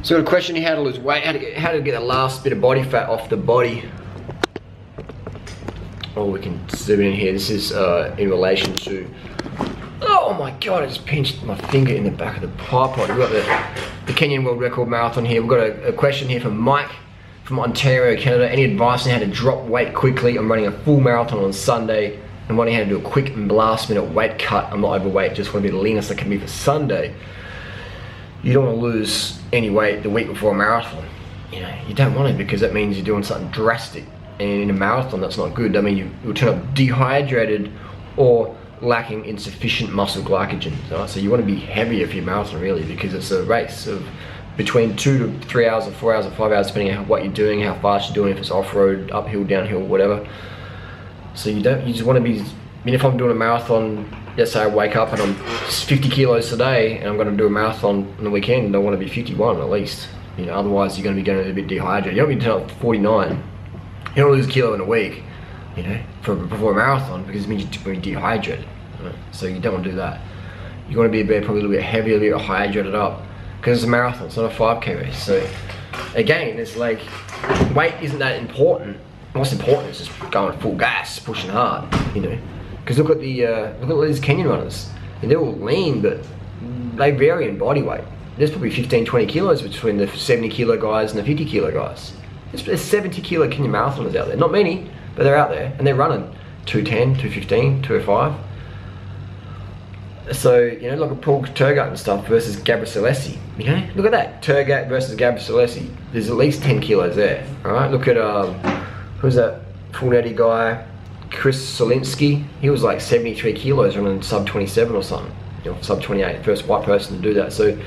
So got a question here: how to lose weight, how to get the last bit of body fat off the body. Oh, we can zoom in here. This is in relation to. Oh my god! I just pinched my finger in the back of the tripod. We've got the Kenyan World Record Marathon here. We've got a question here from Mike from Ontario, Canada. Any advice on how to drop weight quickly? I'm running a full marathon on Sunday and wondering how to do a quick and last minute weight cut. I'm not overweight, just want to be the leanest I can be for Sunday. You don't want to lose any weight the week before a marathon. You know, you don't want it because that means you're doing something drastic. And in a marathon, that's not good. I mean, you'll turn up dehydrated or lacking insufficient muscle glycogen. Right? So you want to be heavier for your marathon really, because it's a race of between 2 to 3 hours or 4 hours or 5 hours, depending on what you're doing, how fast you're doing, if it's off-road, uphill, downhill, whatever. So you just want to be, I mean, if I'm doing a marathon, let's say I wake up and I'm 50 kilos today and I'm going to do a marathon on the weekend, I want to be 51 at least. You know, otherwise you're going to be going a bit dehydrated. You don't need to turn up 49. You don't lose a kilo in a week, you know, before a marathon, because it means you're dehydrated. Right? So you don't want to do that. You want to be probably a little bit heavier, a little bit hydrated up, because it's a marathon, it's not a 5K race. So again, it's like, weight isn't that important. What's important is just going full gas, pushing hard, you know. Because look at these Kenyan runners. And they're all lean, but they vary in body weight. There's probably 15, 20 kilos between the 70 kilo guys and the 50 kilo guys. There's 70 kilo Kenyan marathoners out there. Not many, but they're out there, and they're running 210, 215, 205. So, you know, look at Paul Turgut and stuff versus Gabor Selesi. You know, look at that. Turgut versus Gabor Selesi. There's at least 10 kilos there. Alright, look at who's that full netty guy? Chris Solinsky. He was like 73 kilos running sub 27 or something. You know, sub 28. First white person to do that. So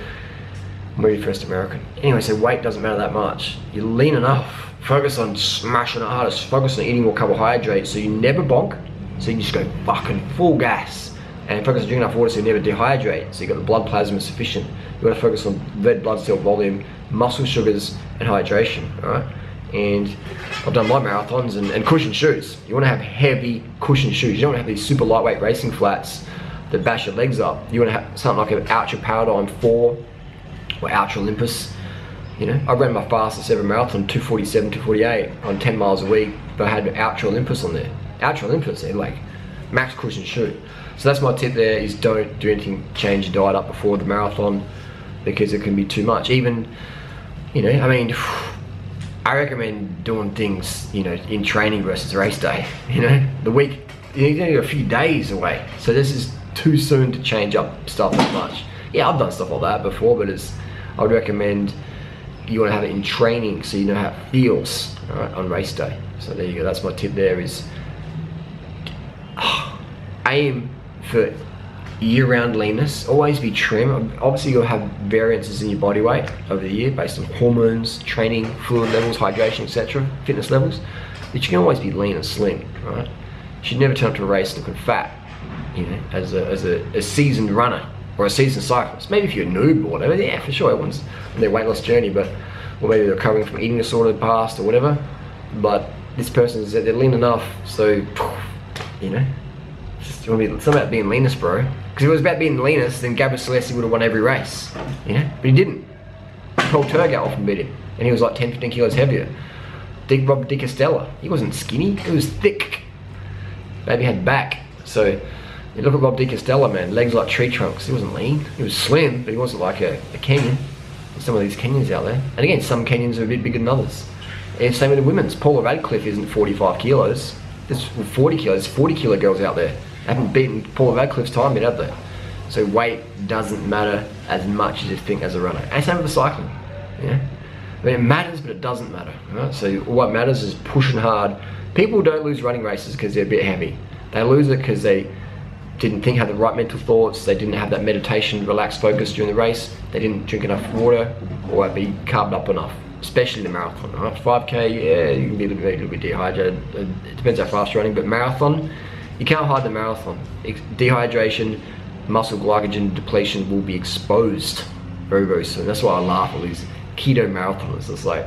maybe first American. Anyway, so weight doesn't matter that much. You're lean enough. Focus on smashing it harder. Focus on eating more carbohydrates so you never bonk. So you just go fucking full gas. And focus on drinking enough water so you never dehydrate. So you got the blood plasma sufficient. You want to focus on red blood cell volume, muscle sugars, and hydration. Alright? And I've done my marathons and cushion shoes. You want to have heavy cushion shoes. You don't want to have these super lightweight racing flats that bash your legs up. You want to have something like an Ultra Paradigm 4 or Ultra Olympus. You know, I ran my fastest ever marathon, 247, 248 on 10 miles a week, but I had Ultra Olympus on there. Ultra Olympus, they're like max cushion shoe. So that's my tip there, is don't do anything, change your diet up before the marathon, because it can be too much. Even, you know, I mean, I recommend doing things, you know, in training versus race day. You know, the week, you're a few days away. So this is too soon to change up stuff that much. Yeah, I've done stuff like that before, but I would recommend you want to have it in training so you know how it feels, right, on race day. So there you go, that's my tip there, is aim for year-round leanness. Always be trim. Obviously you'll have variances in your body weight over the year based on hormones, training, fluid levels, hydration, etc., fitness levels, but you can always be lean and slim, right? You should never turn up to a race looking fat, you know, as a seasoned runner or a seasoned cyclist. Maybe if you're a noob or whatever, yeah, for sure, everyone's on their weight loss journey, but, or maybe they're recovering from eating disorder in the past or whatever, but this person is, they're lean enough, so, you know, it's about being leanest, bro. Because if it was about being the leanest, then Gabor Selesi would have won every race, you know, but he didn't. Paul Turgut often beat him, and he was like 10, 15 kilos heavier. Rob Di Castella, he wasn't skinny, he was thick. Maybe had back. So you look at Rob Di Castella, man, legs like tree trunks. He wasn't lean, he was slim, but he wasn't like a Kenyan. There's some of these Kenyans out there, and again, some Kenyans are a bit bigger than others. And same with the women's. Paula Radcliffe isn't 45 kilos. There's 40 kilos, 40 kilo girls out there. They haven't beaten Paula Radcliffe's time yet, have they? So weight doesn't matter as much as you think as a runner. And same with the cycling. Yeah? I mean, it matters, but it doesn't matter. Right? So what matters is pushing hard. People don't lose running races because they're a bit heavy. They lose it because they didn't have the right mental thoughts, they didn't have that meditation, relaxed focus during the race, they didn't drink enough water, or be carved up enough, especially the marathon. Right? 5K, yeah, you can be a little bit dehydrated. It depends how fast you're running, but marathon, you can't hide the marathon. Dehydration, muscle glycogen depletion will be exposed very, very soon. That's why I laugh at these keto marathoners. It's like,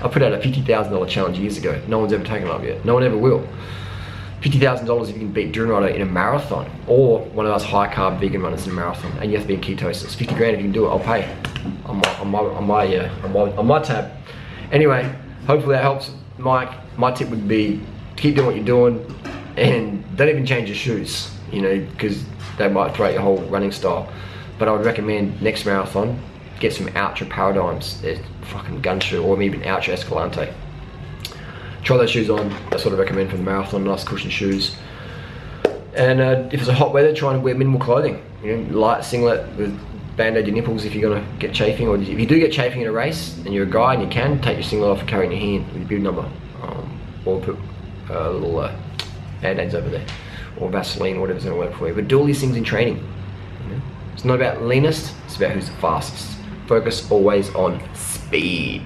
I put out a $50,000 challenge years ago. No one's ever taken it up yet. No one ever will. $50,000 if you can beat durianrider in a marathon, or one of us high carb vegan runners in a marathon, and you have to be in ketosis. 50 grand if you can do it, I'll pay on my tab. Anyway, hopefully that helps, Mike. My tip would be keep doing what you're doing, and don't even change your shoes, you know, because they might throw out your whole running style. But I would recommend next marathon, get some Ultra Paradigms. They're fucking gun shoe, or even Ultra Escalante. Try those shoes on. That's what I recommend for the marathon. Nice cushion shoes. And if it's a hot weather, try and wear minimal clothing. You know, light singlet with band-aid your nipples if you're gonna get chafing, or if you do get chafing in a race and you're a guy and you can, take your singlet off and carry it in your hand with your bib number, or put little band-aids over there, or Vaseline, or whatever's gonna work for you. But do all these things in training. You know? It's not about leanest, it's about who's the fastest. Focus always on speed.